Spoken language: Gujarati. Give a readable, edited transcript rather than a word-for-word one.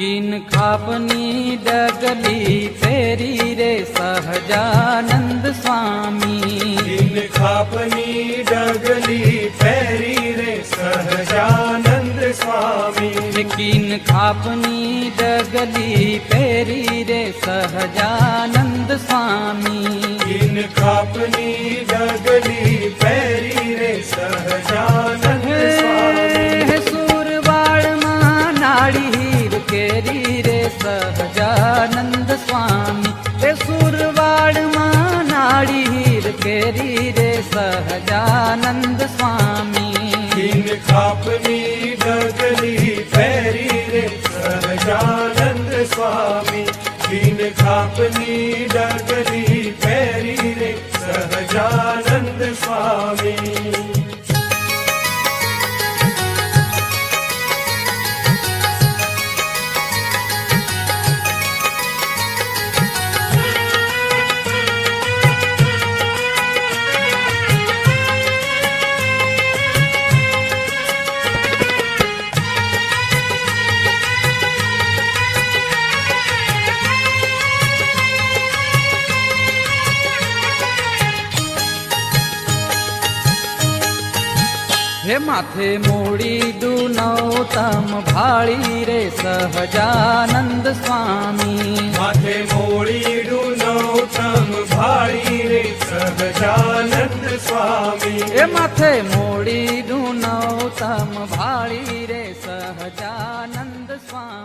કિન ખાપની ડગલી ફેરી રે સહજાનંદ સ્વામી કિન ખાપની ડગલી ફેરી રે સહજાનંદ સ્વામી કિન ખાપની ડગલી ફેરી રે સહજાનંદ સ્વામી કિન ખાપની ડગલી ફેરી રે સહજાનંદ સ્વામી સુરવાળમાં નાળી કેરી રે સહજાનંદ સ્વામી રે સુરવાળમાં નાળી કેરી રે સહજાનંદ સ્વામી કિન ખાપની ડગલી ફેરી રે સહજાનંદ સ્વામી કિન ખાપની ડગલી ફેરી રે સહજાનંદ સ્વામી હે માથે મોડી દુનૌતમ ભાળી રે સહજાનંદ સ્વામી માથે મોડીડું નૌતમ ભાળી રે સહજાનંદ સ્વામી એ માથે મોડી દુનૌતમ ભાળી રે સહજાનંદ સ્વામી